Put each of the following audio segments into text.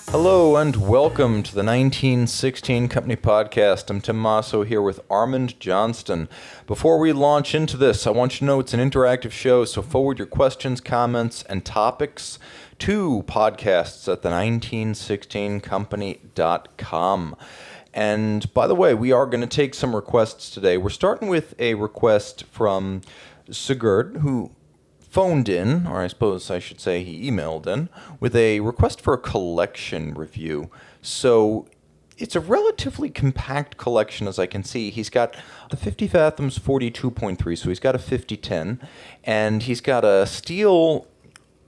Hello and welcome to the 1916 Company Podcast. I'm Tim Masso here with Armand Johnston. Before we launch into this, I want you to know it's an interactive show, so forward your questions, comments, and topics to podcasts at the1916company.com. And by the way, we are going to take some requests today. We're starting with a request from Sigurd, who phoned in, or I suppose I should say he emailed in, with a request for a collection review. So it's a relatively compact collection, as I can see. He's got the 50 Fathoms 42.3, so he's got a 5010, and he's got a steel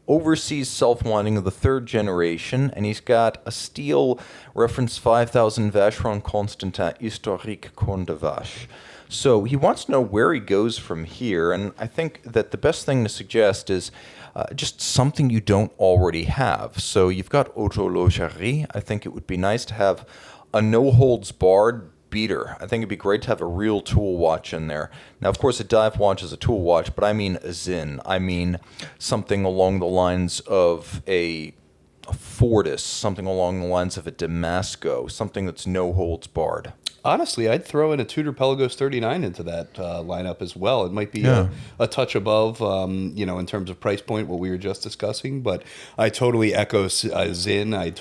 overseas self-winding of the third generation, and he's got a steel reference 5000 Vacheron Constantin Historique Corne de Vache. So he wants to know where he goes from here, and I think that the best thing to suggest is just something you don't already have. So you've got horlogerie. I think it would be nice to have a no-holds-barred beater. I think it'd be great to have a real tool watch in there. Now, of course, a dive watch is a tool watch, but I mean a Zinn. I mean something along the lines of a Fortis, something along the lines of a Damasco, something that's no-holds-barred. Honestly, I'd throw in a Tudor Pelagos 39 into that lineup as well. It might be a touch above, in terms of price point, what we were just discussing. But I totally echo Zinn. I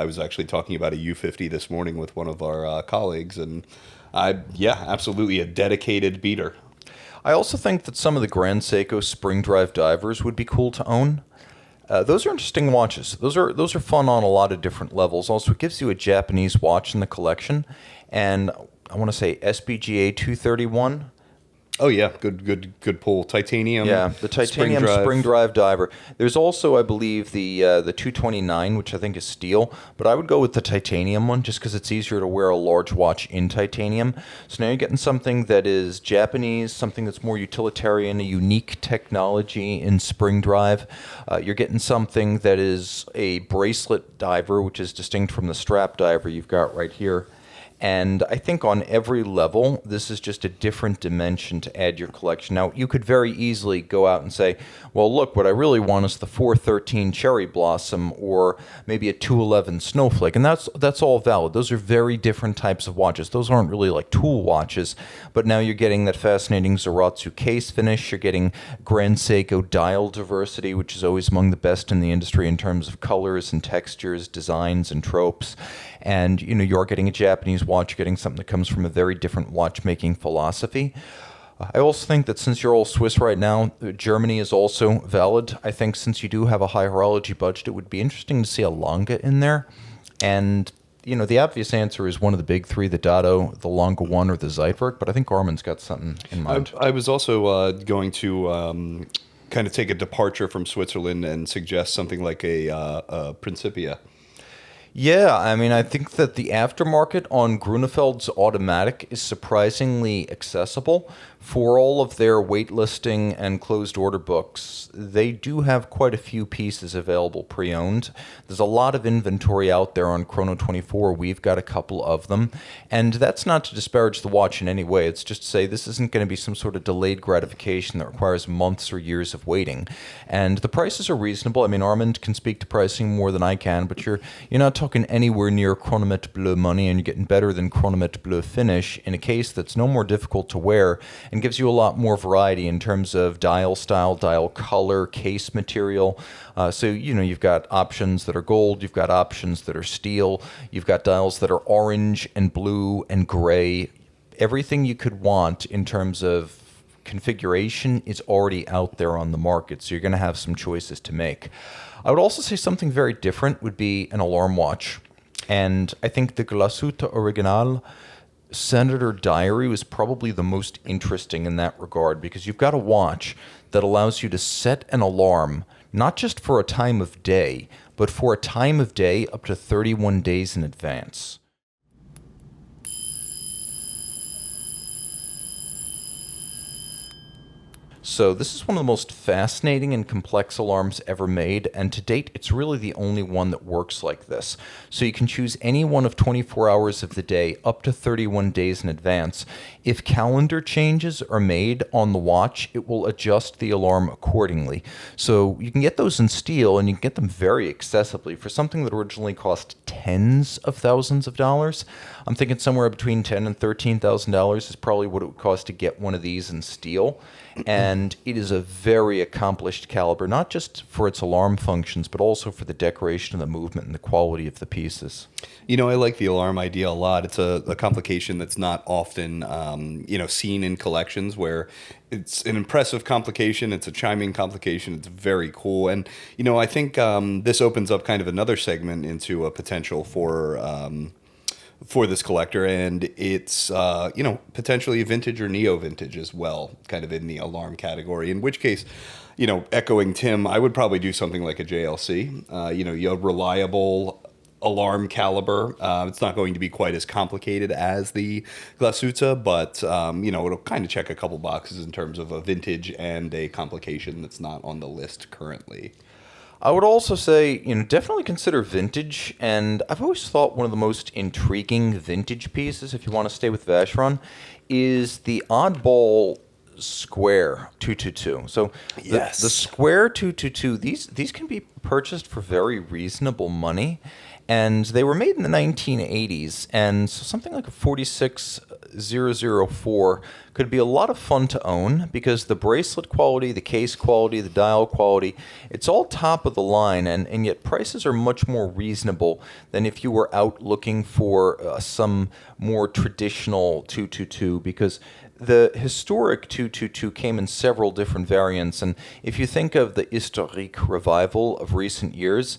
was actually talking about a U50 this morning with one of our colleagues, and absolutely a dedicated beater. I also think that some of the Grand Seiko Spring Drive divers would be cool to own. Those are interesting watches. Those are fun on a lot of different levels. Also, it gives you a Japanese watch in the collection. And I want to say SBGA 231. Oh yeah, good pull. Titanium. Yeah, the titanium Spring Drive diver. There's also, I believe, the 229, which I think is steel, but I would go with the titanium one just because it's easier to wear a large watch in titanium. So now you're getting something that is Japanese, something that's more utilitarian, a unique technology in Spring Drive. You're getting something that is a bracelet diver, which is distinct from the strap diver you've got right here. And I think on every level, this is just a different dimension to add your collection. Now, you could very easily go out and say, well, look, what I really want is the 413 Cherry Blossom or maybe a 211 Snowflake. And that's all valid. Those are very different types of watches. Those aren't really like tool watches. But now you're getting that fascinating Zaratsu case finish. You're getting Grand Seiko dial diversity, which is always among the best in the industry in terms of colors and textures, designs and tropes. And, you're getting a Japanese watch, you're getting something that comes from a very different watchmaking philosophy. I also think that since you're all Swiss right now, Germany is also valid. I think since you do have a high horology budget, it would be interesting to see a Lange in there. And, the obvious answer is one of the big three, the Dado, the Lange 1, or the Zeitwerk, but I think Armand's got something in mind. I was also going to kind of take a departure from Switzerland and suggest something like a Principia. Yeah, I think that the aftermarket on Grunefeld's automatic is surprisingly accessible. For all of their waitlisting and closed order books, they do have quite a few pieces available pre-owned. There's a lot of inventory out there on Chrono 24. We've got a couple of them. And that's not to disparage the watch in any way. It's just to say this isn't going to be some sort of delayed gratification that requires months or years of waiting. And the prices are reasonable. Armand can speak to pricing more than I can, but you're not talking anywhere near Chronomètre Bleu money, and you're getting better than Chronomètre Bleu finish in a case that's no more difficult to wear and gives you a lot more variety in terms of dial style, dial color, case material. So you've got options that are gold, you've got options that are steel, you've got dials that are orange and blue and gray. Everything you could want in terms of configuration is already out there on the market, so you're going to have some choices to make. I would also say something very different would be an alarm watch. And I think the Glashütte Original Senator Diary was probably the most interesting in that regard, because you've got a watch that allows you to set an alarm, not just for a time of day, but for a time of day up to 31 days in advance. So this is one of the most fascinating and complex alarms ever made, and to date, it's really the only one that works like this. So you can choose any one of 24 hours of the day up to 31 days in advance. If calendar changes are made on the watch, it will adjust the alarm accordingly. So you can get those in steel, and you can get them very accessibly for something that originally cost tens of thousands of dollars. I'm thinking somewhere between $10,000 and $13,000 is probably what it would cost to get one of these in steel. And it is a very accomplished caliber, not just for its alarm functions, but also for the decoration of the movement and the quality of the pieces. You know, I like the alarm idea a lot. It's a complication that's not often, seen in collections, where it's an impressive complication. It's a chiming complication. It's very cool. And, I think this opens up kind of another segment into a potential for this collector, and it's potentially vintage or neo-vintage as well, kind of in the alarm category, in which case, echoing Tim, I would probably do something like a JLC. You have reliable alarm caliber. It's not going to be quite as complicated as the Glashütte, but it'll kind of check a couple boxes in terms of a vintage and a complication that's not on the list currently. I would also say, definitely consider vintage, and I've always thought one of the most intriguing vintage pieces, if you want to stay with Vacheron, is the oddball square 222. So Yes. the square 222, these can be purchased for very reasonable money, and they were made in the 1980s, and so something like a 46004 could be a lot of fun to own because the bracelet quality, the case quality, the dial quality, it's all top of the line, and yet prices are much more reasonable than if you were out looking for some more traditional 222, because the historic 222 came in several different variants, and if you think of the historique revival of recent years,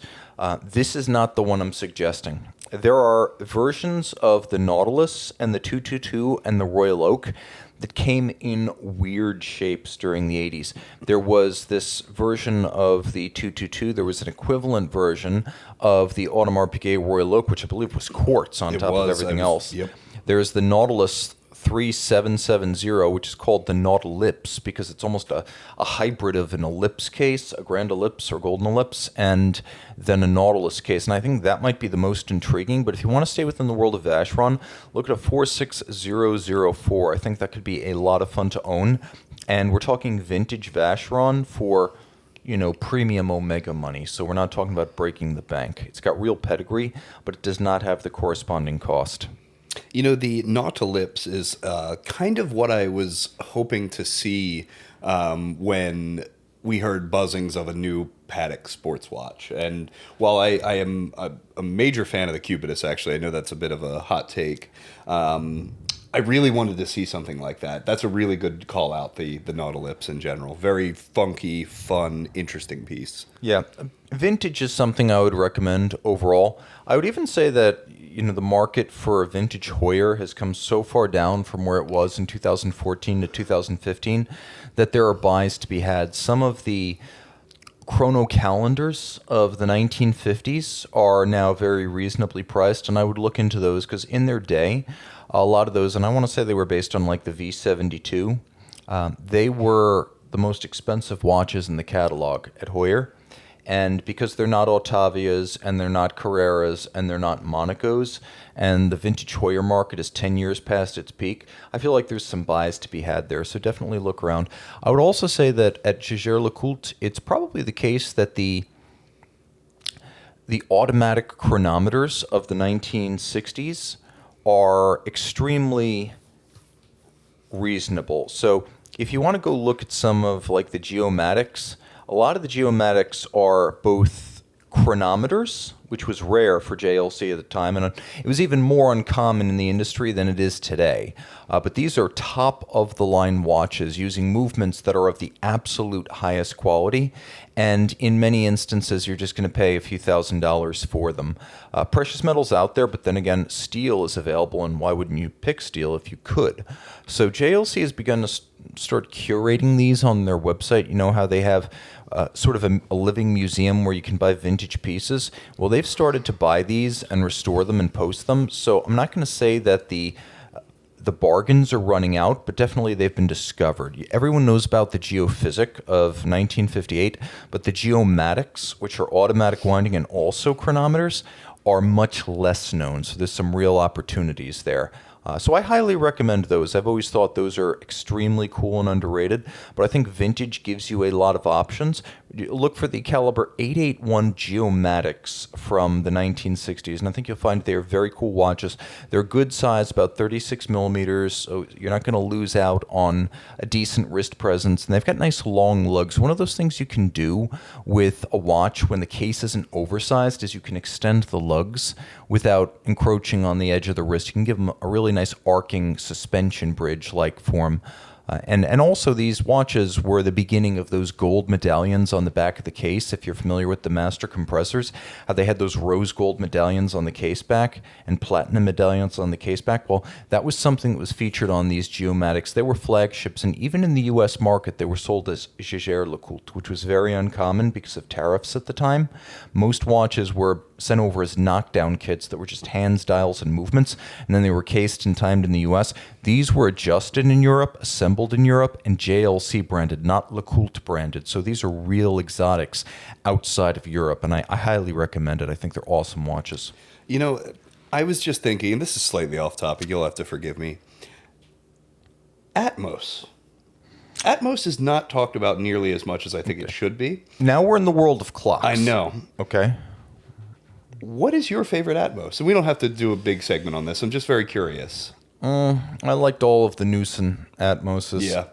this is not the one I'm suggesting. There are versions of the Nautilus and the 222 and the Royal Oak that came in weird shapes during the 80s. There was this version of the 222. There was an equivalent version of the Audemars Piguet Royal Oak, which I believe was quartz on top of everything else. Yep. There's the Nautilus 3770, which is called the Nautilips because it's almost a hybrid of an ellipse case, a grand ellipse or golden ellipse, and then a Nautilus case. And I think that might be the most intriguing. But if you want to stay within the world of Vacheron, look at a 46004. I think that could be a lot of fun to own. And we're talking vintage Vacheron for, premium Omega money. So we're not talking about breaking the bank. It's got real pedigree, but it does not have the corresponding cost. The Nautilips is kind of what I was hoping to see when we heard buzzings of a new Patek sports watch. And while I am a major fan of the Cubitus, actually, I know that's a bit of a hot take, I really wanted to see something like that. That's a really good call out, the Nautilips in general. Very funky, fun, interesting piece. Yeah, vintage is something I would recommend overall. I would even say that the market for a vintage Heuer has come so far down from where it was in 2014 to 2015 that there are buys to be had. Some of the chrono calendars of the 1950s are now very reasonably priced, and I would look into those because in their day, a lot of those, and I want to say they were based on like the V72, they were the most expensive watches in the catalog at Heuer. And because they're not Ottavias and they're not Carreras and they're not Monacos, and the vintage Heuer market is 10 years past its peak, I feel like there's some buys to be had there. So definitely look around. I would also say that at Jaeger-LeCoultre, it's probably the case that the automatic chronometers of the 1960s are extremely reasonable. So if you want to go look at some of like the Geomatics, a lot of the Geomatics are both chronometers, which was rare for JLC at the time, and it was even more uncommon in the industry than it is today. But these are top-of-the-line watches using movements that are of the absolute highest quality, and in many instances, you're just going to pay a few $1,000s for them. Precious metals out there, but then again, steel is available, and why wouldn't you pick steel if you could? So JLC has begun to start curating these on their website. You know how they have sort of a living museum where you can buy vintage pieces? Well, they've started to buy these and restore them and post them. So I'm not going to say that the the bargains are running out, but definitely they've been discovered. Everyone knows about the Geophysic of 1958, but the Geomatics, which are automatic winding and also chronometers, are much less known. So there's some real opportunities there. So I highly recommend those. I've always thought those are extremely cool and underrated, but I think vintage gives you a lot of options. Look for the caliber 881 Geomatics from the 1960s, and I think you'll find they're very cool watches. They're good size, about 36 millimeters, so you're not going to lose out on a decent wrist presence, and they've got nice long lugs. One of those things you can do with a watch when the case isn't oversized is you can extend the lugs without encroaching on the edge of the wrist. You can give them a really nice arcing suspension bridge-like form. And also these watches were the beginning of those gold medallions on the back of the case. If you're familiar with the Master Compressors, how they had those rose gold medallions on the case back and platinum medallions on the case back. Well, that was something that was featured on these Geomatics. They were flagships, and even in the U.S. market, they were sold as Jaeger-LeCoultre, which was very uncommon because of tariffs at the time. Most watches were sent over as knockdown kits that were just hands, dials, and movements, and then they were cased and timed in the U.S. These were adjusted in Europe, assembled in Europe, and JLC branded, not LeCoultre branded. So these are real exotics outside of Europe, and I highly recommend it. I think they're awesome watches. You know, I was just thinking, and this is slightly off topic, you'll have to forgive me. Atmos. Atmos is not talked about nearly as much as I think it should be. Now we're in the world of clocks. I know. Okay. What is your favorite Atmos? And we don't have to do a big segment on this. I'm just very curious. I liked all of the Newson Atmoses. Yeah.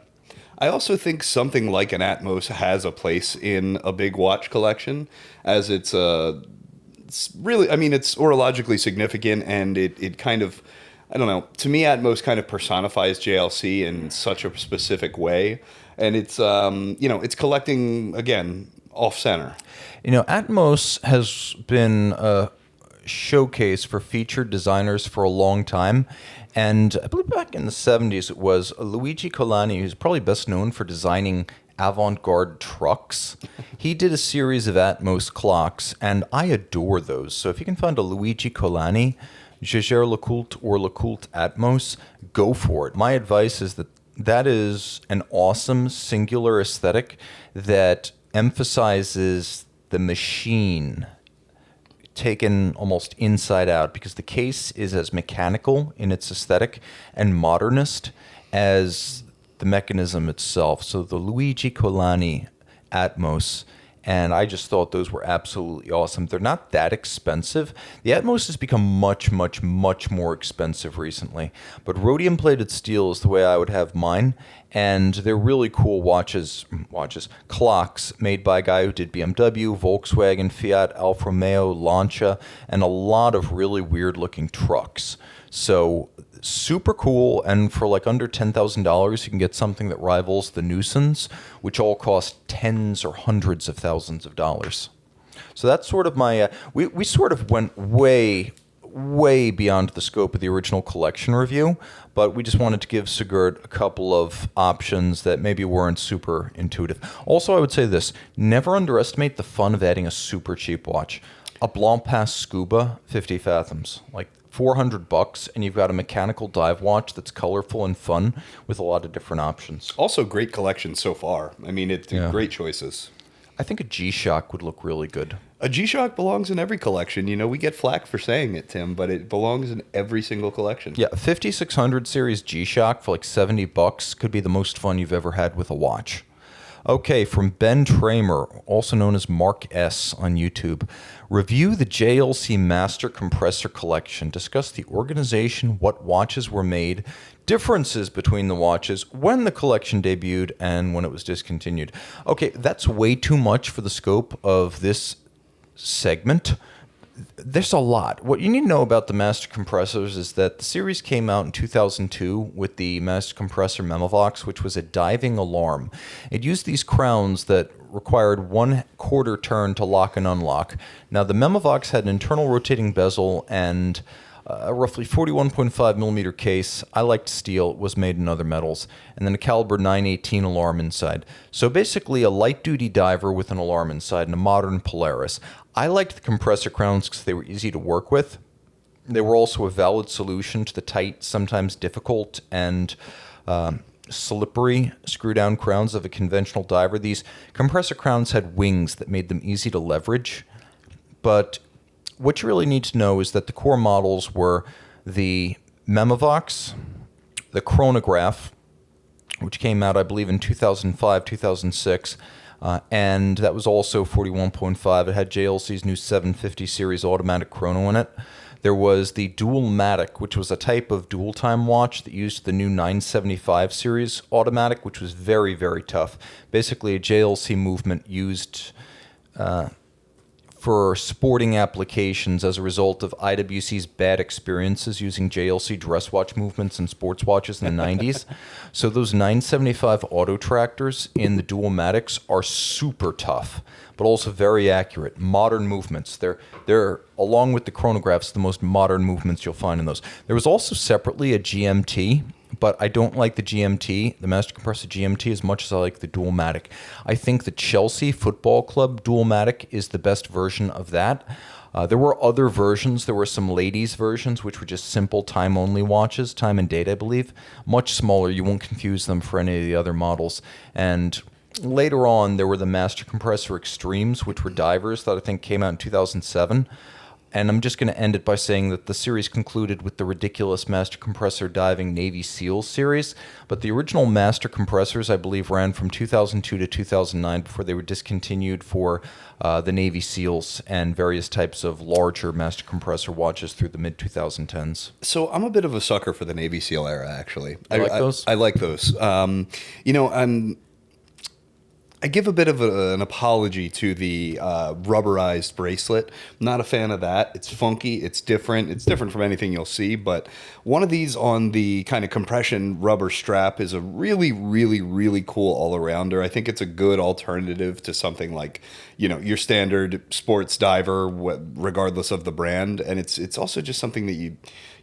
I also think something like an Atmos has a place in a big watch collection, as it's really, I mean, it's orologically significant, and it kind of, I don't know, to me Atmos kind of personifies JLC in such a specific way, and it's, it's collecting, again, off-center. Atmos has been a showcase for featured designers for a long time. And I believe back in the 70s it was Luigi Colani, who's probably best known for designing avant-garde trucks. He did a series of Atmos clocks, and I adore those. So if you can find a Luigi Colani, Jaeger-LeCoultre, or LeCoultre Atmos, go for it. My advice is that is an awesome singular aesthetic that emphasizes the machine taken almost inside out, because the case is as mechanical in its aesthetic and modernist as the mechanism itself. So the Luigi Colani Atmos, and I just thought those were absolutely awesome. They're not that expensive. The Atmos has become much, much, much more expensive recently, but rhodium-plated steel is the way I would have mine, and they're really cool clocks made by a guy who did BMW, Volkswagen, Fiat, Alfa Romeo, Lancia, and a lot of really weird-looking trucks. So super cool, and for like under $10,000, you can get something that rivals the Newsons, which all cost tens or hundreds of thousands of dollars. So that's sort of my, we sort of went way beyond the scope of the original collection review, but we just wanted to give Sigurd a couple of options that maybe weren't super intuitive. Also, I would say this, never underestimate the fun of adding a super cheap watch. A Blancpain Scuba 50 Fathoms, like $400, and you've got a mechanical dive watch that's colorful and fun with a lot of different options. Also, great collection so far. I mean, great choices. I think a G-Shock would look really good. A G-Shock belongs in every collection. We get flack for saying it, Tim, but it belongs in every single collection. Yeah, a 5600 series G-Shock for like $70 could be the most fun you've ever had with a watch. Okay, from Ben Tramer, also known as Mark S. on YouTube. Review the JLC Master Compressor collection. Discuss the organization, what watches were made, differences between the watches, when the collection debuted, and when it was discontinued. Okay, that's way too much for the scope of this segment. There's a lot. What you need to know about the Master Compressors is that the series came out in 2002 with the Master Compressor Memovox, which was a diving alarm. It used these crowns that required 1/4 turn to lock and unlock. Now, the Memovox had an internal rotating bezel and a roughly 41.5 millimeter case. I liked steel. It was made in other metals. And then a caliber 918 alarm inside. So basically a light-duty diver with an alarm inside and a modern Polaris. I liked the compressor crowns because they were easy to work with. They were also a valid solution to the tight, sometimes difficult, and slippery screw-down crowns of a conventional diver. These compressor crowns had wings that made them easy to leverage, but what you really need to know is that the core models were the Memovox, the Chronograph, which came out, I believe, in 2005, 2006, and that was also 41.5. It had JLC's new 750 series automatic chrono in it. There was the Dual-Matic, which was a type of dual-time watch that used the new 975 series automatic, which was very, very tough. Basically, a JLC movement used for sporting applications as a result of IWC's bad experiences using JLC dress watch movements in sports watches in the 90s. So those 975 auto tractors in the Dual-Matics are super tough, but also very accurate. Modern movements. They're along with the chronographs, the most modern movements you'll find in those. There was also separately a GMT, but I don't like the GMT, the Master Compressor GMT, as much as I like the Dual-Matic. I think the Chelsea Football Club Dual-Matic is the best version of that. There were other versions. There were some ladies' versions, which were just simple time-only watches, time and date, I believe. Much smaller. You won't confuse them for any of the other models. And later on, there were the Master Compressor Extremes, which were divers that I think came out in 2007. And I'm just going to end it by saying that the series concluded with the ridiculous Master Compressor Diving Navy SEALs series. But the original Master Compressors, I believe, ran from 2002 to 2009 before they were discontinued for the Navy SEALs and various types of larger Master Compressor watches through the mid-2010s. So I'm a bit of a sucker for the Navy SEAL era, actually. You like those? I like those. I give a bit of an apology to the rubberized bracelet. I'm not a fan of that. It's funky. It's different. It's different from anything you'll see. But one of these on the kind of compression rubber strap is a really, really, really cool all-arounder. I think it's a good alternative to something like, your standard sports diver, regardless of the brand. And it's also just something that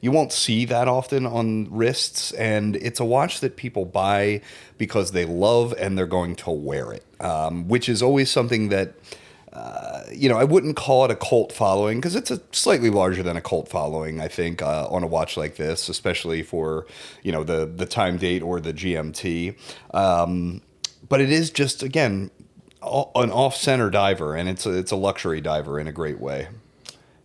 you won't see that often on wrists, and it's a watch that people buy because they love and they're going to wear it, which is always something that, I wouldn't call it a cult following because it's a slightly larger than a cult following, I think, on a watch like this, especially for, the time date or the GMT. But it is just, again, an off-center diver, and it's a luxury diver in a great way.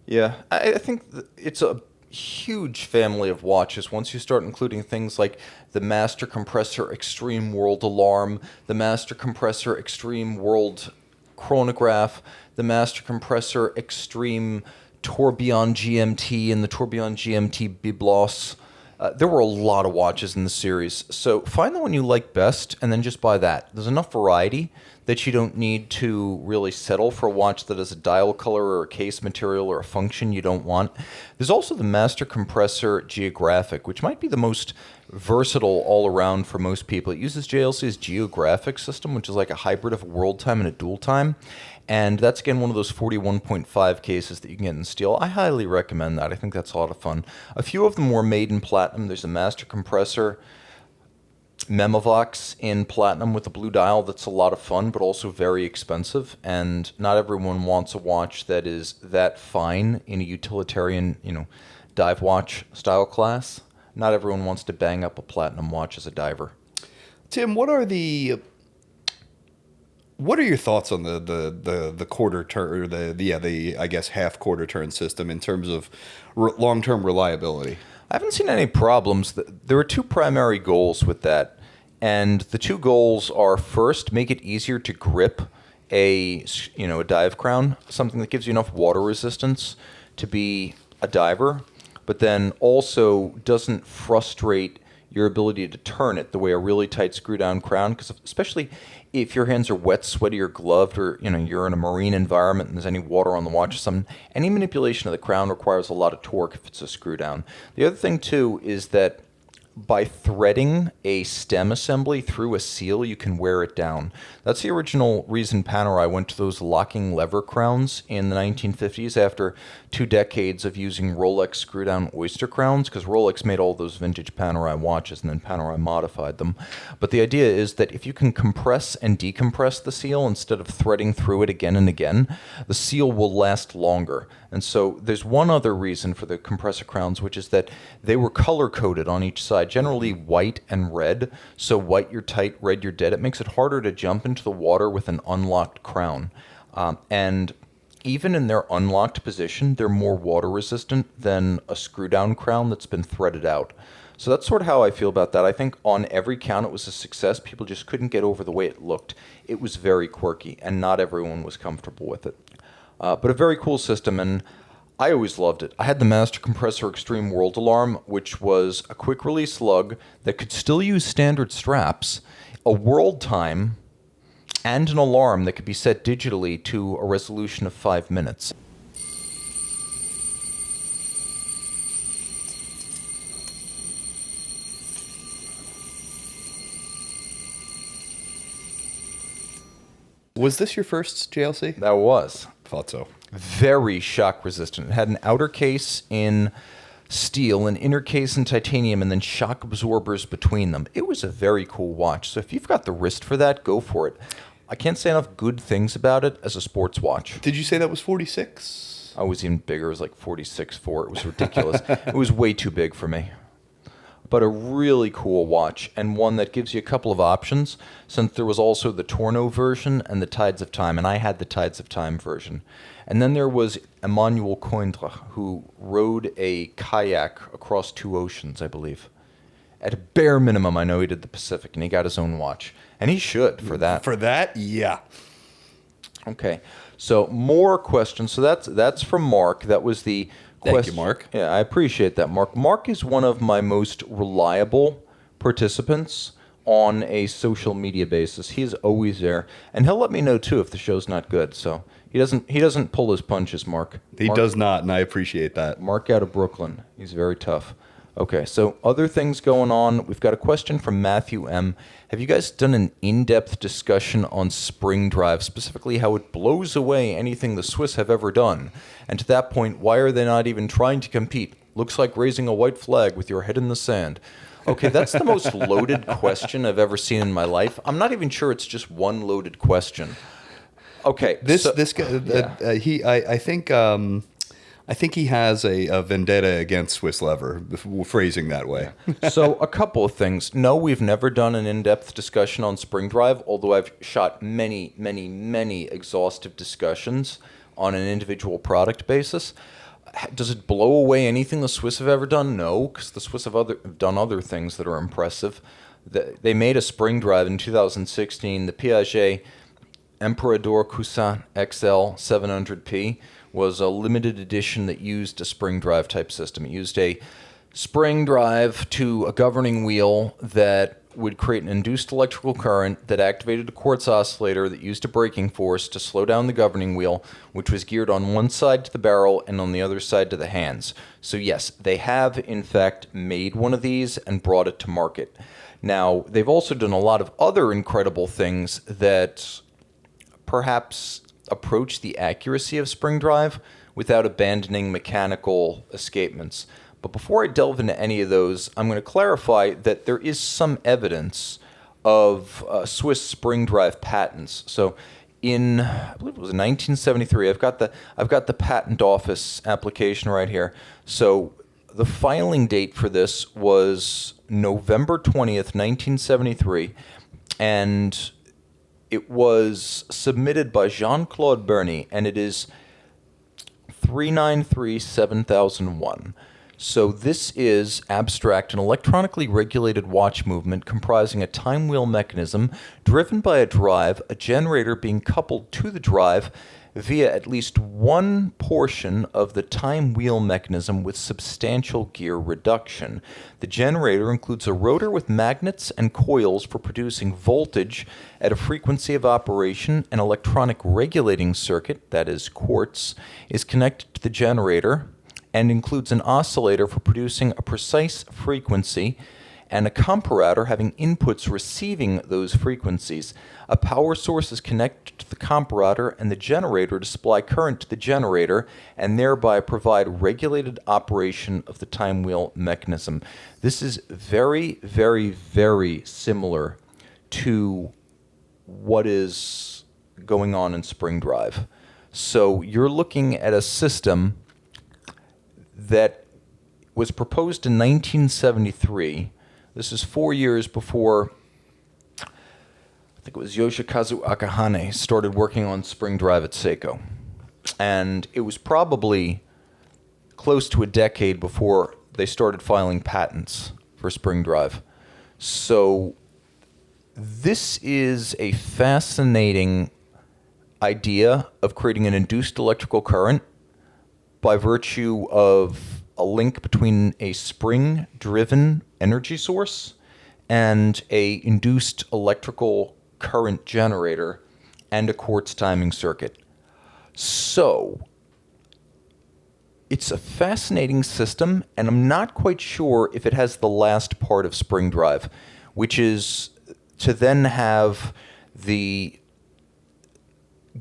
Yeah, I think it's a huge family of watches once you start including things like the Master Compressor Extreme World Alarm, the Master Compressor Extreme World Chronograph, the Master Compressor Extreme Tourbillon GMT, and the Tourbillon GMT Biblos. There were a lot of watches in the series, so find the one you like best and then just buy that. There's enough variety that you don't need to really settle for a watch that has a dial color or a case material or a function you don't want. There's also the Master Compressor Geographic, which might be the most versatile all around for most people. It uses JLC's Geographic system, which is like a hybrid of a world time and a dual time. And that's, again, one of those 41.5 cases that you can get in steel. I highly recommend that. I think that's a lot of fun. A few of them were made in platinum. There's a Master Compressor Memovox in platinum with a blue dial that's a lot of fun, but also very expensive. And not everyone wants a watch that is that fine in a utilitarian, dive watch style class. Not everyone wants to bang up a platinum watch as a diver. Tim, what are your thoughts on the quarter turn, or the I guess half quarter turn system in terms of long-term reliability? I haven't seen any problems. There are two primary goals with that. And the two goals are, first, make it easier to grip a dive crown, something that gives you enough water resistance to be a diver, but then also doesn't frustrate your ability to turn it the way a really tight screw-down crown, because especially if your hands are wet, sweaty, or gloved, or you're in a marine environment and there's any water on the watch or something, any manipulation of the crown requires a lot of torque if it's a screw-down. The other thing, too, is that by threading a stem assembly through a seal, you can wear it down. That's the original reason Panerai went to those locking lever crowns in the 1950s after 2 decades of using Rolex screw-down oyster crowns, because Rolex made all those vintage Panerai watches and then Panerai modified them. But the idea is that if you can compress and decompress the seal instead of threading through it again and again, the seal will last longer. And so there's one other reason for the compressor crowns, which is that they were color-coded on each side, generally white and red. So white, you're tight, red, you're dead. It makes it harder to jump into the water with an unlocked crown. And even in their unlocked position, they're more water-resistant than a screw-down crown that's been threaded out. So that's sort of how I feel about that. I think on every count it was a success. People just couldn't get over the way it looked. It was very quirky, and not everyone was comfortable with it. But a very cool system, and I always loved it. I had the Master Compressor Extreme World Alarm, which was a quick-release lug that could still use standard straps, a world time, and an alarm that could be set digitally to a resolution of 5 minutes. Was this your first JLC? That was. Thought so. Very shock resistant. It had an outer case in steel, an inner case in titanium, and then shock absorbers between them. It was a very cool watch. So if you've got the wrist for that, go for it. I can't say enough good things about it as a sports watch. Did you say that was 46? I was even bigger. It was like 46.4. It was ridiculous. It was way too big for me. But a really cool watch, and one that gives you a couple of options, since there was also the Torno version and the Tides of Time, and I had the Tides of Time version. And then there was Emmanuel Coindre, who rode a kayak across 2 oceans, I believe. At a bare minimum, I know he did the Pacific, and he got his own watch. And he should, for that. For that, yeah. Okay, so more questions. So that's from Mark. That was the Thank you, Mark. Yeah, I appreciate that, Mark. Mark is one of my most reliable participants on a social media basis. He is always there, and he'll let me know too if the show's not good. So he doesn't pull his punches, Mark. He does not, and I appreciate that. Mark out of Brooklyn. He's very tough. Okay, so other things going on. We've got a question from Matthew M. Have you guys done an in-depth discussion on Spring Drive, specifically how it blows away anything the Swiss have ever done? And to that point, why are they not even trying to compete? Looks like raising a white flag with your head in the sand. Okay, that's the most loaded question I've ever seen in my life. I'm not even sure it's just one loaded question. Okay, this guy, I think he has a vendetta against Swiss Lever, phrasing that way. So a couple of things. No, we've never done an in-depth discussion on Spring Drive, although I've shot many, many, many exhaustive discussions on an individual product basis. Does it blow away anything the Swiss have ever done? No, because the Swiss have done other things that are impressive. They made a Spring Drive in 2016, the Piaget Emperador Cousin XL 700P. Was a limited edition that used a spring drive type system. It used a spring drive to a governing wheel that would create an induced electrical current that activated a quartz oscillator that used a braking force to slow down the governing wheel, which was geared on one side to the barrel and on the other side to the hands. So yes, they have in fact made one of these and brought it to market. Now, they've also done a lot of other incredible things that perhaps approach the accuracy of Spring Drive without abandoning mechanical escapements. But before I delve into any of those, I'm going to clarify that there is some evidence of Swiss Spring Drive patents. So in, I believe it was 1973, I've got the patent office application right here. So the filing date for this was November 20th, 1973, and it was submitted by Jean-Claude Berny, and it is 393-7001. So this is abstract, an electronically regulated watch movement comprising a time wheel mechanism driven by a drive, a generator being coupled to the drive via at least one portion of the time wheel mechanism with substantial gear reduction. The generator includes a rotor with magnets and coils for producing voltage at a frequency of operation. An electronic regulating circuit, that is quartz, is connected to the generator and includes an oscillator for producing a precise frequency and a comparator having inputs receiving those frequencies. A power source is connected to the comparator and the generator to supply current to the generator and thereby provide regulated operation of the time wheel mechanism. This is very, very, very similar to what is going on in Spring Drive. So you're looking at a system that was proposed in 1973. This is 4 years before, I think it was Yoshikazu Akahane started working on Spring Drive at Seiko. And it was probably close to a decade before they started filing patents for Spring Drive. So this is a fascinating idea of creating an induced electrical current by virtue of a link between a spring-driven energy source and a induced electrical current generator and a quartz timing circuit. So it's a fascinating system, and I'm not quite sure if it has the last part of Spring Drive, which is to then have the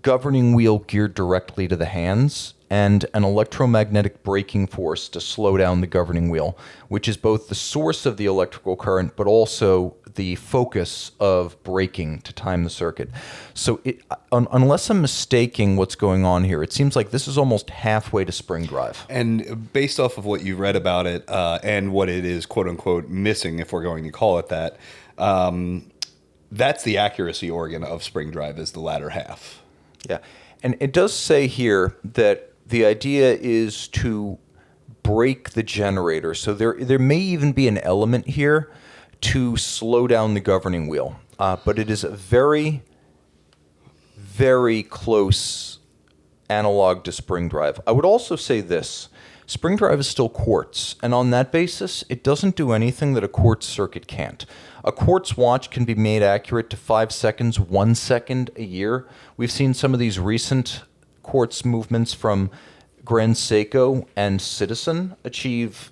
governing wheel geared directly to the hands and an electromagnetic braking force to slow down the governing wheel, which is both the source of the electrical current but also the focus of braking to time the circuit. So unless I'm mistaking what's going on here, it seems like this is almost halfway to Spring Drive. And based off of what you've read about it and what it is, quote unquote, missing, if we're going to call it that, that's the accuracy organ of Spring Drive, is the latter half. Yeah, and it does say here that the idea is to break the generator. So there may even be an element here to slow down the governing wheel. But it is a very, very close analog to Spring Drive. I would also say this. Spring Drive is still quartz, and on that basis, it doesn't do anything that a quartz circuit can't. A quartz watch can be made accurate to 5 seconds, 1 second a year. We've seen some of these recent quartz movements from Grand Seiko and Citizen achieve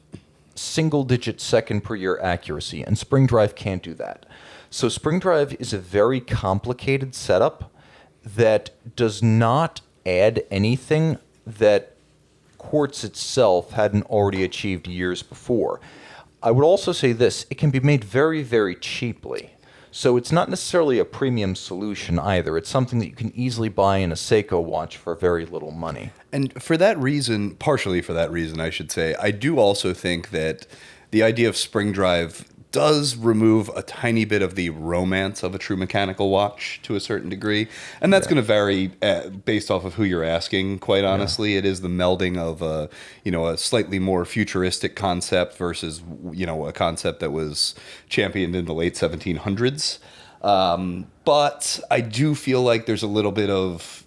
single-digit second per year accuracy, and Spring Drive can't do that. So Spring Drive is a very complicated setup that does not add anything that quartz itself hadn't already achieved years before. I would also say this, it can be made very, very cheaply. So it's not necessarily a premium solution either. It's something that you can easily buy in a Seiko watch for very little money. And for that reason, partially for that reason, I should say, I do also think that the idea of Spring Drive does remove a tiny bit of the romance of a true mechanical watch to a certain degree. And that's going to vary based off of who you're asking, quite honestly. It is the melding of a slightly more futuristic concept versus, a concept that was championed in the late 1700s. But I do feel like there's a little bit of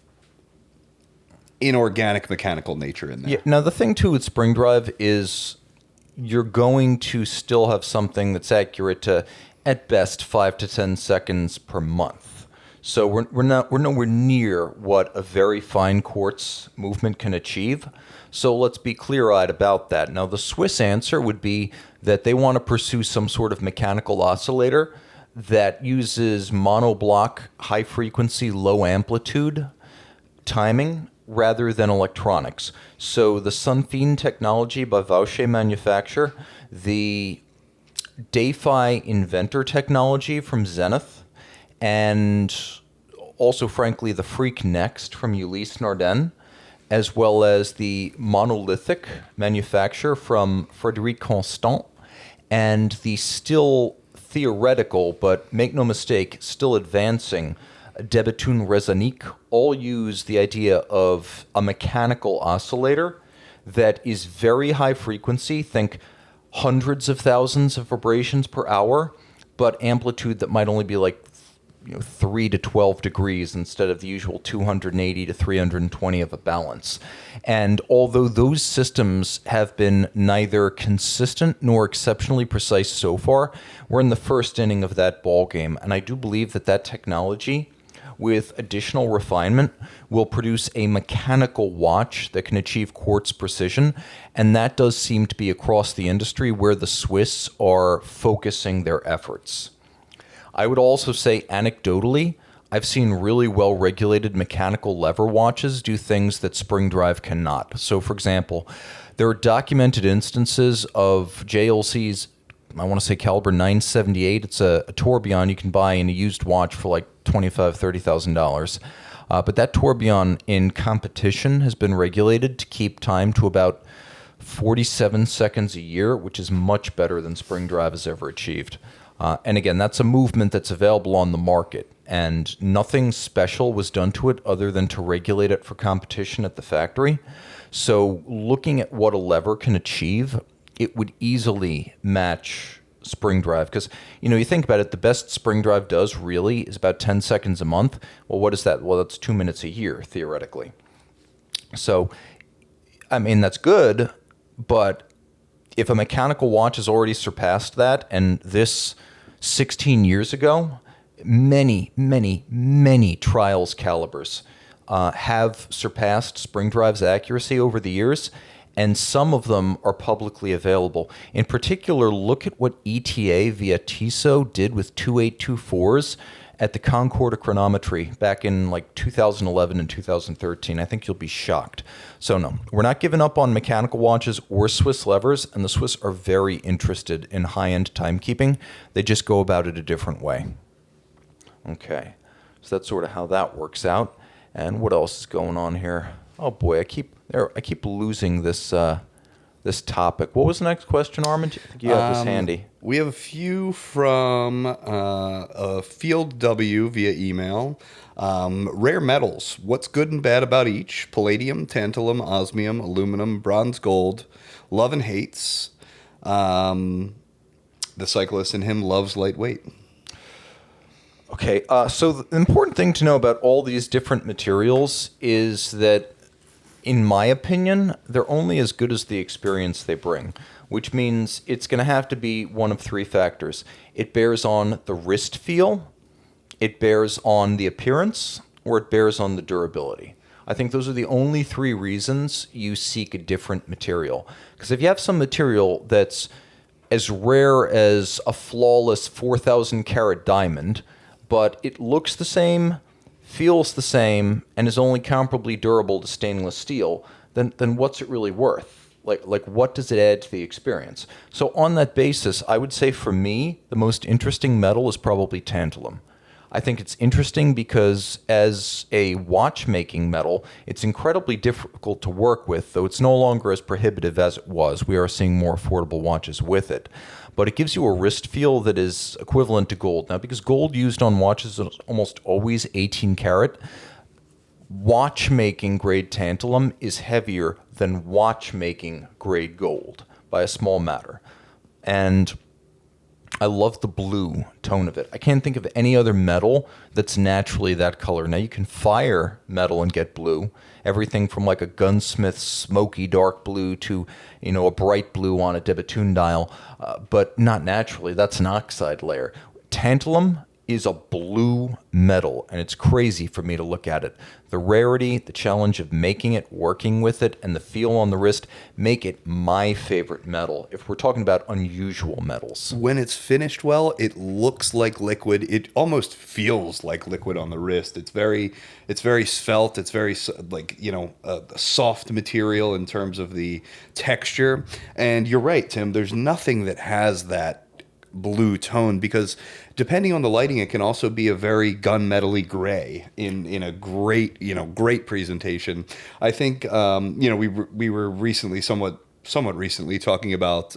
inorganic mechanical nature in there. Yeah. Now, the thing, too, with Spring Drive is you're going to still have something that's accurate to, at best, 5 to 10 seconds per month. So we're nowhere near what a very fine quartz movement can achieve. So let's be clear-eyed about that. Now, the Swiss answer would be that they want to pursue some sort of mechanical oscillator that uses monoblock, high-frequency, low-amplitude timing rather than electronics. So the Sunfine technology by Vaucher Manufacture, the Dayfi Inventor technology from Zenith, and also, frankly, the Freak Next from Ulysse Nardin, as well as the monolithic manufacture from Frédéric Constant, and the still theoretical, but make no mistake, still advancing Debetune Resonique, all use the idea of a mechanical oscillator that is very high frequency, think hundreds of thousands of vibrations per hour, but amplitude that might only be like 3 to 12 degrees instead of the usual 280 to 320 of a balance. And although those systems have been neither consistent nor exceptionally precise so far, we're in the first inning of that ball game. And I do believe that technology with additional refinement, will produce a mechanical watch that can achieve quartz precision. And that does seem to be across the industry where the Swiss are focusing their efforts. I would also say anecdotally, I've seen really well-regulated mechanical lever watches do things that Spring Drive cannot. So, for example, there are documented instances of JLC's, I want to say caliber 978. It's a tourbillon you can buy in a used watch for like $25,000, $30,000. But that tourbillon in competition has been regulated to keep time to about 47 seconds a year, which is much better than Spring Drive has ever achieved. And again, that's a movement that's available on the market, and nothing special was done to it other than to regulate it for competition at the factory. So looking at what a lever can achieve, it would easily match Spring Drive. Because, you think about it, the best Spring Drive does really is about 10 seconds a month. Well, what is that? Well, that's 2 minutes a year, theoretically. So, I mean, that's good, but if a mechanical watch has already surpassed that, and this 16 years ago, many, many, many trials calibers have surpassed Spring Drive's accuracy over the years, and some of them are publicly available. In particular, look at what ETA via Tissot did with 2824s at the Concord Chronometry back in like 2011 and 2013. I think you'll be shocked. So no, we're not giving up on mechanical watches or Swiss levers, and the Swiss are very interested in high-end timekeeping. They just go about it a different way. Okay, so that's sort of how that works out. And what else is going on here? Oh boy, I keep losing this this topic. What was the next question, Armand? I think you have this handy. We have a few from Field W via email. Rare metals. What's good and bad about each? Palladium, tantalum, osmium, aluminum, bronze, gold. Love and hates. The cyclist in him loves lightweight. Okay, so the important thing to know about all these different materials is that, in my opinion, they're only as good as the experience they bring, which means it's going to have to be one of three factors. It bears on the wrist feel, it bears on the appearance, or it bears on the durability. I think those are the only three reasons you seek a different material. Because if you have some material that's as rare as a flawless 4,000 carat diamond, but it looks the same, feels the same, and is only comparably durable to stainless steel, then what's it really worth? Like what does it add to the experience? So on that basis, I would say for me, the most interesting metal is probably tantalum. I think it's interesting because as a watchmaking metal, it's incredibly difficult to work with, though it's no longer as prohibitive as it was. We are seeing more affordable watches with it. But it gives you a wrist feel that is equivalent to gold. Now, because gold used on watches is almost always 18 karat, watchmaking grade tantalum is heavier than watchmaking grade gold by a small matter. And I love the blue tone of it. I can't think of any other metal that's naturally that color. Now, you can fire metal and get blue. Everything from like a gunsmith's smoky dark blue to, a bright blue on a de Bethune dial, but not naturally. That's an oxide layer. Tantalum is a blue metal, and it's crazy for me to look at it. The rarity, the challenge of making it, working with it, and the feel on the wrist make it my favorite metal if we're talking about unusual metals. When it's finished well, it looks like liquid. It almost feels like liquid on the wrist. It's very svelte. It's very a soft material in terms of the texture. And you're right, Tim. There's nothing that has that blue tone, because depending on the lighting, it can also be a very gunmetally gray in a great presentation. I think we were recently somewhat recently talking about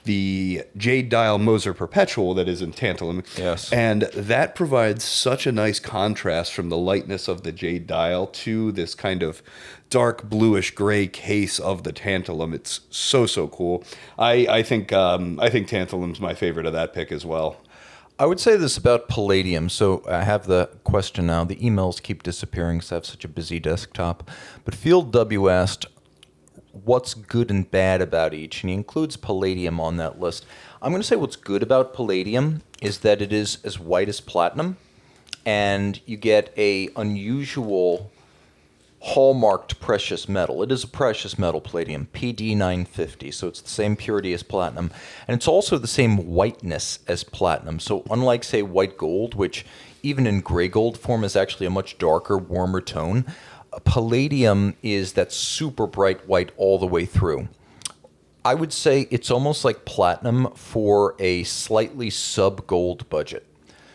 the jade dial Moser Perpetual that is in tantalum. Yes. And that provides such a nice contrast from the lightness of the jade dial to this kind of dark bluish gray case of the tantalum. It's so cool. I think tantalum's my favorite of that pick as well. I would say this about palladium. So I have the question now. The emails keep disappearing because I have such a busy desktop. But Field W asked, what's good and bad about each? And he includes palladium on that list. I'm going to say what's good about palladium is that it is as white as platinum. and you get a unusual hallmarked precious metal. It is a precious metal, palladium, PD 950, so it's the same purity as platinum, and it's also the same whiteness as platinum. So unlike, say, white gold, which even in gray gold form is actually a much darker, warmer tone, palladium is that super bright white all the way through. I would say it's almost like platinum for a slightly sub-gold budget,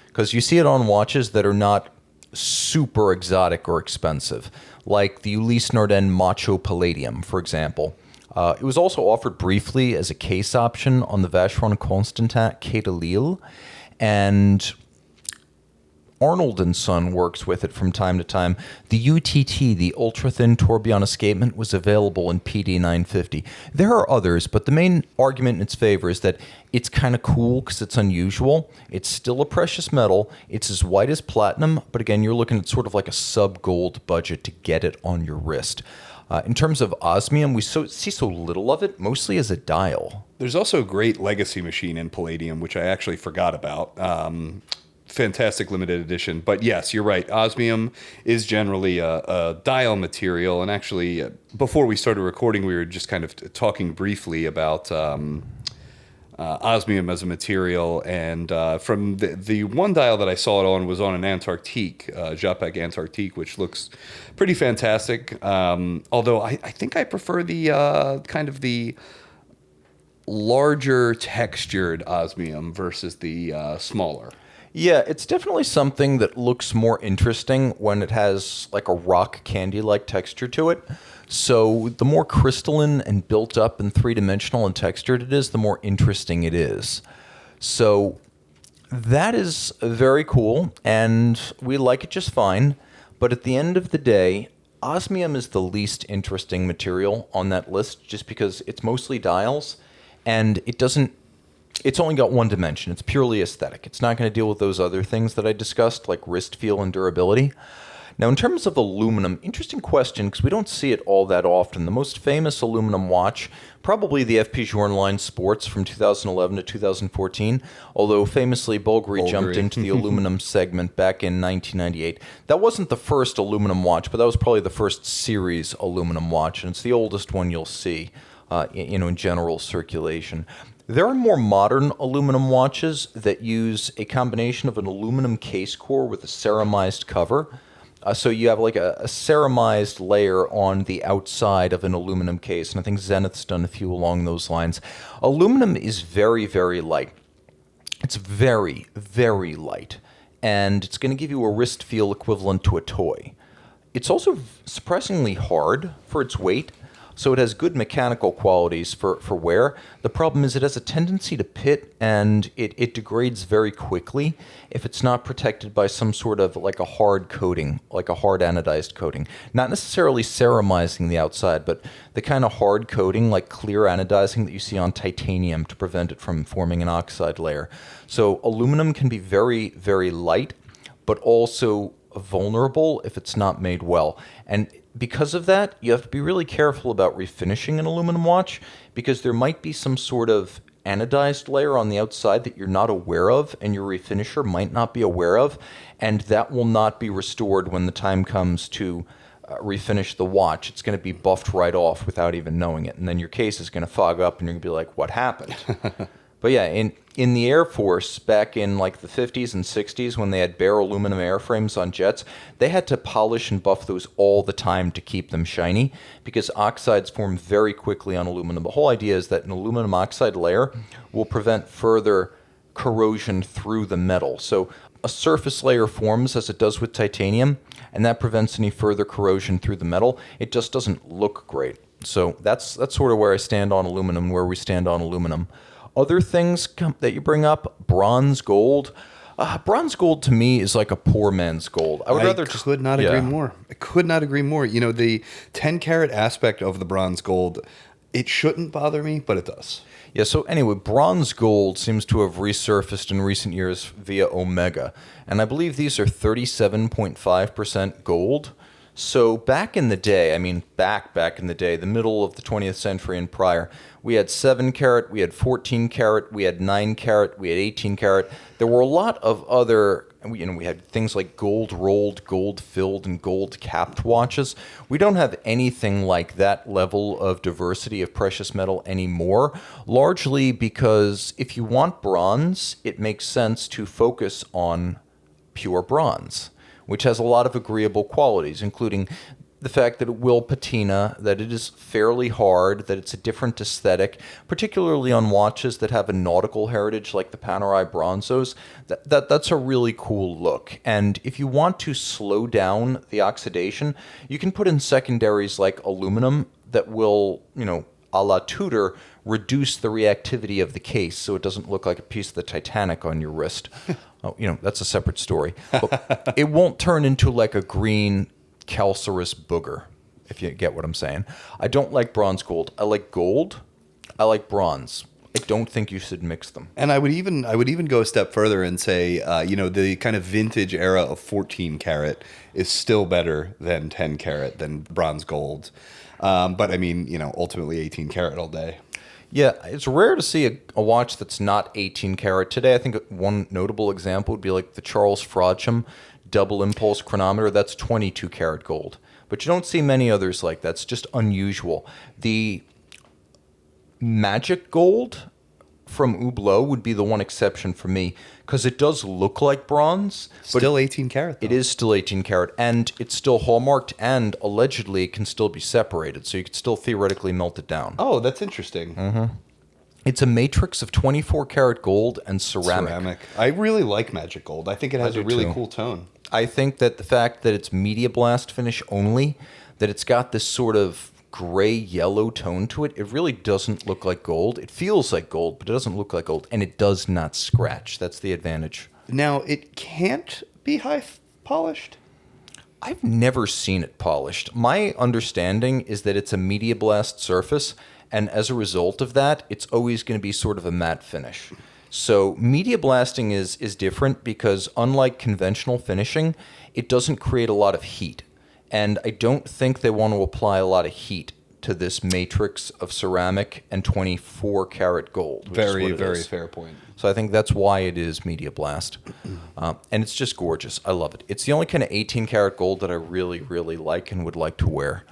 because you see it on watches that are not super exotic or expensive, like the Ulysse Nardin Macho Palladium, for example. It was also offered briefly as a case option on the Vacheron Constantin Quai de Lille, and Arnold & Son works with it from time to time. The UTT, the ultra-thin tourbillon escapement, was available in PD 950. There are others, but the main argument in its favor is that it's kind of cool because it's unusual. It's still a precious metal. It's as white as platinum, but again, you're looking at sort of like a sub-gold budget to get it on your wrist. In terms of osmium, we see so little of it, mostly as a dial. There's also a great legacy machine in palladium, which I actually forgot about. Fantastic limited edition. But yes, you're right. Osmium is generally a dial material. And actually, before we started recording, we were just kind of talking briefly about osmium as a material. And from the one dial that I saw it on was on an Antarctique, Japek Antarctique, which looks pretty fantastic. Although I think I prefer the kind of the larger textured osmium versus the smaller. Yeah, it's definitely something that looks more interesting when it has like a rock candy-like texture to it. So the more crystalline and built up and three-dimensional and textured it is, the more interesting it is. So that is very cool, and we like it just fine. But at the end of the day, osmium is the least interesting material on that list just because it's mostly dials, and it's only got one dimension. It's purely aesthetic. It's not going to deal with those other things that I discussed, like wrist feel and durability. Now, in terms of aluminum, interesting question, because we don't see it all that often. The most famous aluminum watch, probably the FP Journe line Sports from 2011 to 2014, although famously Bulgari jumped into the aluminum segment back in 1998. That wasn't the first aluminum watch, but that was probably the first series aluminum watch, and it's the oldest one you'll see in general circulation. There are more modern aluminum watches that use a combination of an aluminum case core with a ceramized cover. So you have like a ceramized layer on the outside of an aluminum case, and I think Zenith's done a few along those lines. Aluminum is very, very light. It's very, very light, and it's going to give you a wrist feel equivalent to a toy. It's also surprisingly hard for its weight. So it has good mechanical qualities for wear. The problem is it has a tendency to pit, and it degrades very quickly if it's not protected by some sort of like a hard coating, like a hard anodized coating. Not necessarily ceramizing the outside, but the kind of hard coating like clear anodizing that you see on titanium to prevent it from forming an oxide layer. So aluminum can be very, very light, but also vulnerable if it's not made well. And because of that, you have to be really careful about refinishing an aluminum watch, because there might be some sort of anodized layer on the outside that you're not aware of and your refinisher might not be aware of, and that will not be restored when the time comes to refinish the watch. It's going to be buffed right off without even knowing it, and then your case is going to fog up and you're going to be like, what happened? But yeah, in the Air Force back in like the 50s and 60s, when they had bare aluminum airframes on jets, they had to polish and buff those all the time to keep them shiny, because oxides form very quickly on aluminum. The whole idea is that an aluminum oxide layer will prevent further corrosion through the metal. So a surface layer forms as it does with titanium, and that prevents any further corrosion through the metal. It just doesn't look great. So that's sort of where I stand on aluminum, where we stand on aluminum. Other things that you bring up, bronze gold. Bronze gold to me is like a poor man's gold. I could not agree more. I could not agree more. You know, the 10 karat aspect of the bronze gold, it shouldn't bother me, but it does. Yeah, so anyway, bronze gold seems to have resurfaced in recent years via Omega. And I believe these are 37.5% gold. So back in the day, I mean back in the day, the middle of the 20th century and prior, we had 7 carat, we had 14 carat, we had 9 carat, we had 18 carat. There were a lot of other, we had things like gold rolled, gold filled, and gold capped watches. We don't have anything like that level of diversity of precious metal anymore, largely because if you want bronze, it makes sense to focus on pure bronze, which has a lot of agreeable qualities, including the fact that it will patina, that it is fairly hard, that it's a different aesthetic, particularly on watches that have a nautical heritage like the Panerai Bronzos. That's a really cool look. And if you want to slow down the oxidation, you can put in secondaries like aluminum that will, a la Tudor, reduce the reactivity of the case so it doesn't look like a piece of the Titanic on your wrist. That's a separate story. But it won't turn into like a green calcareous booger, if you get what I'm saying. I don't like bronze gold. I like gold. I like bronze. I don't think you should mix them. And I would even go a step further and say, the kind of vintage era of 14 karat is still better than 10 karat, than bronze gold. But I mean, ultimately 18 karat all day. Yeah, it's rare to see a watch that's not 18 karat. Today, I think one notable example would be like the Charles Frodsham double impulse chronometer. That's 22 karat gold. But you don't see many others like that. It's just unusual. The magic gold from Hublot would be the one exception for me, because it does look like bronze. Still 18 karat, though. It is still 18 karat, and it's still hallmarked, and allegedly it can still be separated, so you could still theoretically melt it down. Oh, that's interesting. Mm-hmm. It's a matrix of 24 karat gold and ceramic. I really like magic gold. I think it has a really cool tone. I think that the fact that it's media blast finish only, that it's got this sort of gray yellow tone to it, it really doesn't look like gold. It feels like gold, but it doesn't look like gold, and it does not scratch. That's the advantage. Now, it can't be high polished? I've never seen it polished. My understanding is that it's a media blast surface, and as a result of that, it's always going to be sort of a matte finish. So media blasting is different because unlike conventional finishing, it doesn't create a lot of heat. And I don't think they want to apply a lot of heat to this matrix of ceramic and 24 karat gold. Very, very fair point. So I think that's why it is media blast. And it's just gorgeous. I love it. It's the only kind of 18 karat gold that I really, really like and would like to wear.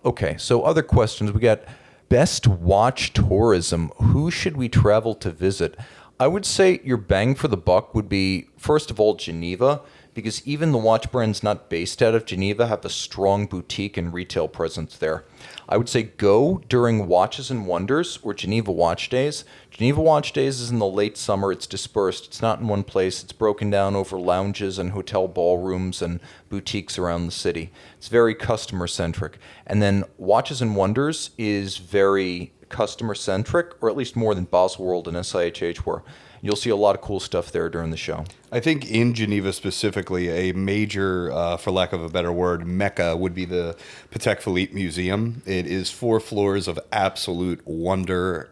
Okay, so other questions. We got best watch tourism. Who should we travel to visit? I would say your bang for the buck would be, first of all, Geneva, because even the watch brands not based out of Geneva have a strong boutique and retail presence there. I would say go during Watches and Wonders or Geneva Watch Days. Geneva Watch Days is in the late summer. It's dispersed. It's not in one place. It's broken down over lounges and hotel ballrooms and boutiques around the city. It's very customer-centric. And then Watches and Wonders is very customer-centric, or at least more than Baselworld and SIHH were. You'll see a lot of cool stuff there during the show. I think in Geneva specifically, a major, for lack of a better word, mecca would be the Patek Philippe Museum. It is 4 floors of absolute wonder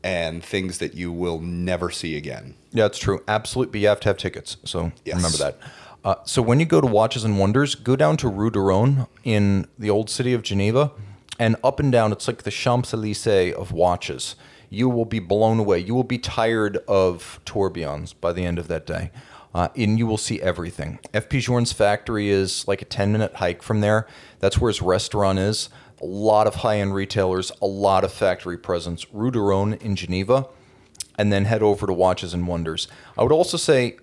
and things that you will never see again. Yeah, it's true. Absolutely. But you have to have tickets. So yes. Remember that. So when you go to Watches and Wonders, go down to Rue de Rhône in the old city of Geneva, and up and down, it's like the Champs-Élysées of watches. You will be blown away. You will be tired of tourbillons by the end of that day. And you will see everything. F.P. Journe's factory is like a 10-minute hike from there. That's where his restaurant is. A lot of high-end retailers, a lot of factory presence. Rue de Rhône in Geneva, and then head over to Watches and Wonders. I would also say,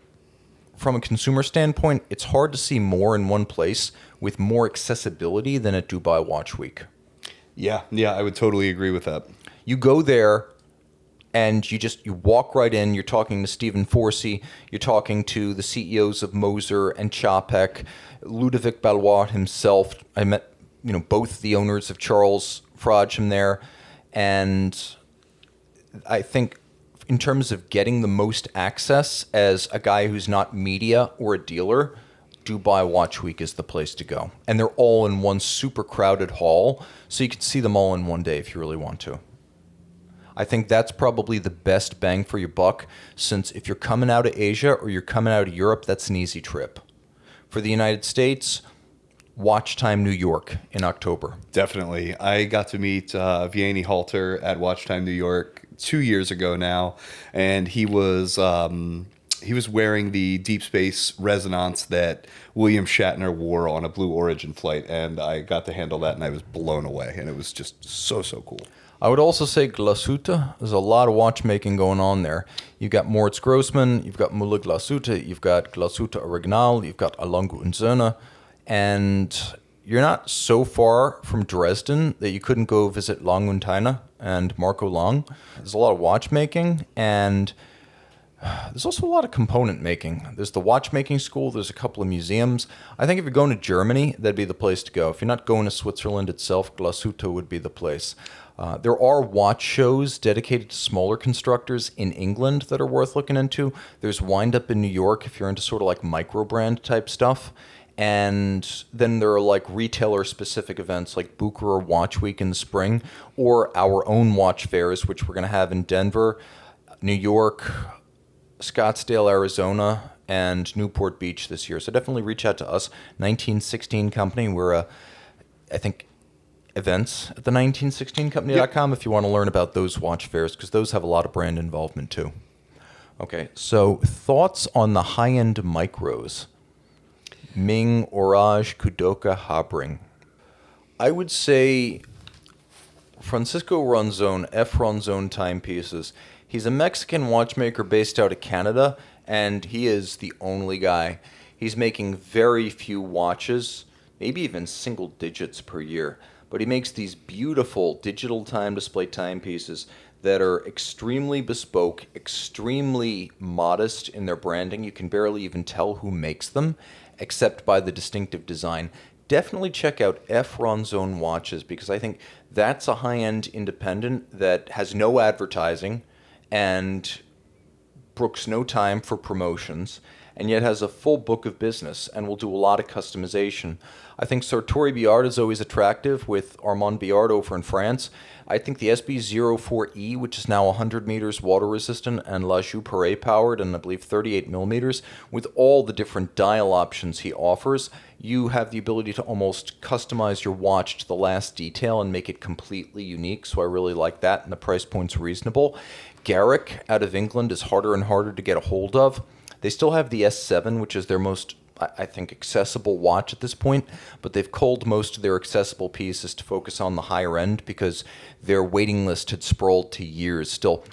from a consumer standpoint, it's hard to see more in one place with more accessibility than at Dubai Watch Week. Yeah, I would totally agree with that. You go there, and you walk right in. You're talking to Stephen Forsey. You're talking to the CEOs of Moser and Chapek, Ludovic Ballois himself. I met both the owners of Charles Frodsham there, and I think in terms of getting the most access as a guy who's not media or a dealer, Dubai Watch Week is the place to go. And they're all in one super crowded hall, so you can see them all in one day if you really want to. I think that's probably the best bang for your buck, since if you're coming out of Asia or you're coming out of Europe, that's an easy trip. For the United States, Watch Time New York in October. Definitely. I got to meet Jaeger-LeCoultre at Watch Time New York 2 years ago now, and he was wearing the Deep Space Resonance that William Shatner wore on a Blue Origin flight, and I got to handle that, and I was blown away, and it was just so cool. I would also say Glashütte. There's a lot of watchmaking going on there. You've got Moritz Grossman, you've got Müller Glashütte, you've got Glashütte Original, you've got Alongo und Söhne, and you're not so far from Dresden that you couldn't go visit Lang und Heine and Marco Lang. There's a lot of watchmaking, and there's also a lot of component making. There's the watchmaking school. There's a couple of museums. I think if you're going to Germany, that'd be the place to go. If you're not going to Switzerland itself, Glashütte would be the place. There are watch shows dedicated to smaller constructors in England that are worth looking into. There's Wind Up in New York if you're into sort of like microbrand type stuff. And then there are like retailer-specific events like Bucher Watch Week in the spring, or our own watch fairs, which we're going to have in Denver, New York, Scottsdale, Arizona, and Newport Beach this year. So definitely reach out to us, 1916 Company. We're, I think, events at the 1916company.com if you want to learn about those watch fairs, because those have a lot of brand involvement too. Okay, so thoughts on the high-end micros. Ming, Orage, Kudoka, Habring. I would say Francisco Ronzon, F. Ronzon timepieces. He's a Mexican watchmaker based out of Canada, and he is the only guy. He's making very few watches, maybe even single digits per year, but he makes these beautiful digital time display timepieces that are extremely bespoke, extremely modest in their branding. You can barely even tell who makes them, except by the distinctive design. Definitely check out F. Ronzon watches, because I think that's a high-end independent that has no advertising and brooks no time for promotions, and yet has a full book of business and will do a lot of customization. I think Sartori Biard is always attractive with Armand Biard over in France. I think the SB04E, which is now 100 meters water resistant and La Joux powered and I believe 38 millimeters, with all the different dial options he offers, you have the ability to almost customize your watch to the last detail and make it completely unique. So I really like that, and the price point's reasonable. Garrick out of England is harder and harder to get a hold of. They still have the S7, which is their most, I think, accessible watch at this point, but they've culled most of their accessible pieces to focus on the higher end because their waiting list had sprawled to years. Still,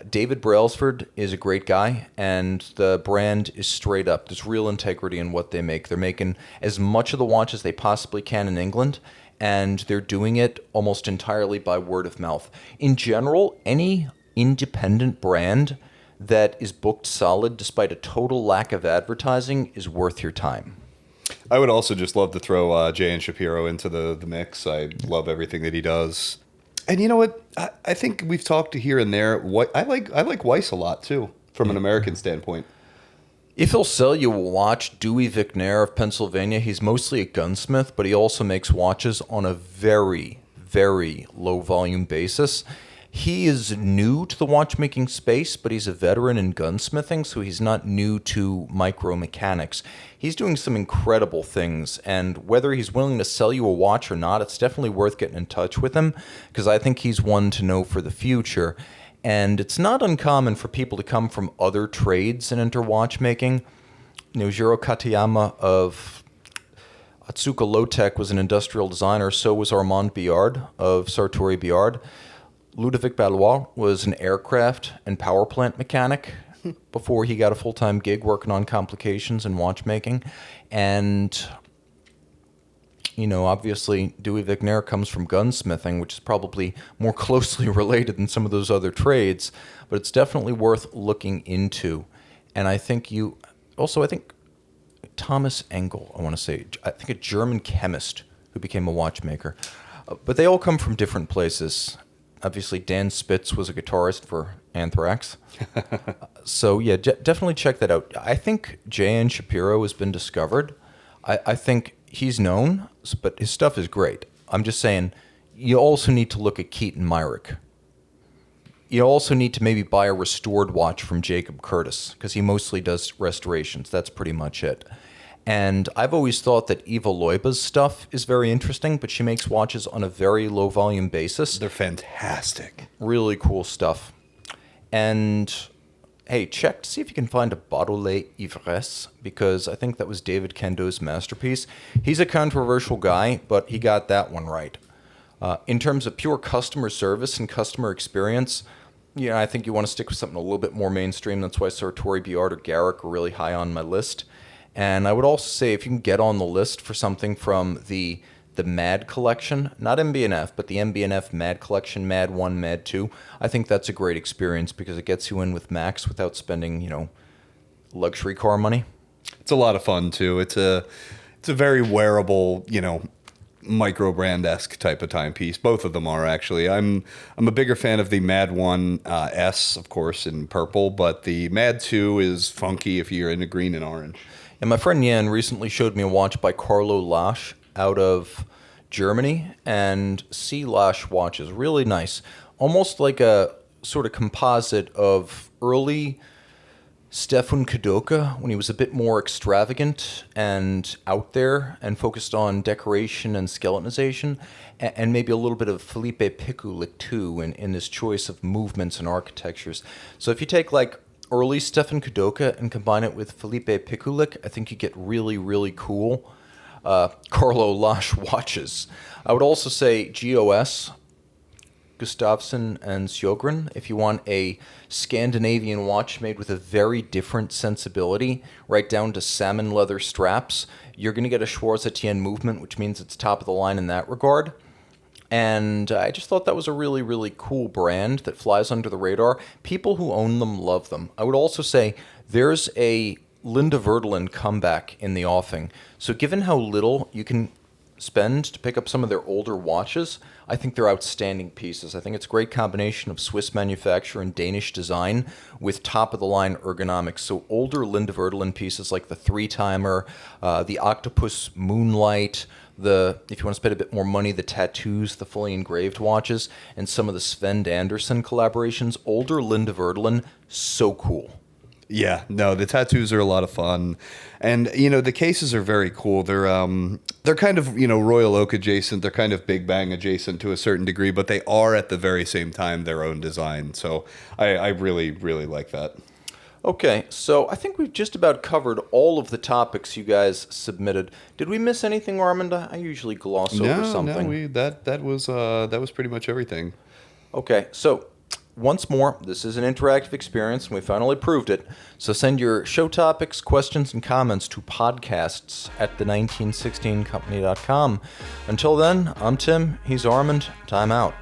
David Brailsford is a great guy, and the brand is straight up. There's real integrity in what they make. They're making as much of the watch as they possibly can in England, and they're doing it almost entirely by word of mouth. In general, any independent brand that is booked solid despite a total lack of advertising is worth your time. I would also just love to throw Jay and Shapiro into the mix. I love everything that he does. And you know what? I think we've talked here and there. I like Weiss a lot too, from an American standpoint. If he'll sell you a watch, Dewey Vicknair of Pennsylvania, he's mostly a gunsmith, but he also makes watches on a very, very low volume basis. He is new to the watchmaking space, but he's a veteran in gunsmithing, so he's not new to micromechanics. He's doing some incredible things, and whether he's willing to sell you a watch or not, it's definitely worth getting in touch with him, because I think he's one to know for the future. And it's not uncommon for people to come from other trades and enter watchmaking. Jiro Katayama of Atsuka Low-Tech was an industrial designer, so was Armand Biard of Sartori Biard. Ludovic Ballois was an aircraft and power plant mechanic before he got a full-time gig working on complications and watchmaking. And, obviously Dewey Vicknair comes from gunsmithing, which is probably more closely related than some of those other trades, but it's definitely worth looking into. And I think Thomas Engel, I think a German chemist who became a watchmaker. But they all come from different places. Obviously, Dan Spitz was a guitarist for Anthrax. So, yeah, definitely check that out. I think J.N. Shapiro has been discovered. I think he's known, but his stuff is great. I'm just saying, you also need to look at Keaton Myrick. You also need to maybe buy a restored watch from Jacob Curtis, because he mostly does restorations. That's pretty much it. And I've always thought that Eva Loiba's stuff is very interesting, but she makes watches on a very low volume basis. They're fantastic. Really cool stuff. And hey, check to see if you can find a Baudelaire Ivresse, because I think that was David Candeau's masterpiece. He's a controversial guy, but he got that one right. In terms of pure customer service and customer experience, I think you want to stick with something a little bit more mainstream. That's why Sartori, Biard, or Garrick are really high on my list. And I would also say if you can get on the list for something from the MAD collection, not MB&F, but the MB&F MAD collection, MAD 1, MAD 2, I think that's a great experience because it gets you in with Max without spending, luxury car money. It's a lot of fun too. It's a very wearable, Microbrand-esque type of timepiece. Both of them are actually. I'm a bigger fan of the MAD 1 S, of course, in purple, but the MAD 2 is funky if you're into green and orange. And my friend Yan recently showed me a watch by Carlo Lasch out of Germany, and C. Lasch watch is really nice. Almost like a sort of composite of early Stefan Kadoka when he was a bit more extravagant and out there and focused on decoration and skeletonization, and maybe a little bit of Felipe Pikulik too in his choice of movements and architectures. So if you take like early Stefan Kadoka and combine it with Felipe Pikulik, I think you get really, really cool Carlo Lasch watches. I would also say GOS, Gustafsson and Sjögren, if you want a Scandinavian watch made with a very different sensibility, right down to salmon leather straps, you're going to get a Schwarz Etienne movement, which means it's top of the line in that regard. And I just thought that was a really, really cool brand that flies under the radar. People who own them love them. I would also say there's a Linda Verdelin comeback in the offing. So given how little you can spend to pick up some of their older watches, I think they're outstanding pieces. I think it's a great combination of Swiss manufacture and Danish design with top-of-the-line ergonomics. So older Linda Verdelin pieces like the 3-timer, the Octopus Moonlight, if you want to spend a bit more money, the tattoos, the fully engraved watches, and some of the Sven Anderson collaborations. Older Linda Verdelin, so cool. Yeah, no, the tattoos are a lot of fun, and the cases are very cool. They're kind of Royal Oak adjacent. They're kind of Big Bang adjacent to a certain degree, but they are at the very same time their own design. So I really, really like that. Okay, so I think we've just about covered all of the topics you guys submitted. Did we miss anything, Armand? I usually gloss over something. No, that was pretty much everything. Okay, so once more, this is an interactive experience, and we finally proved it. So send your show topics, questions, and comments to podcasts@the1916company.com. Until then, I'm Tim, he's Armand. Time out.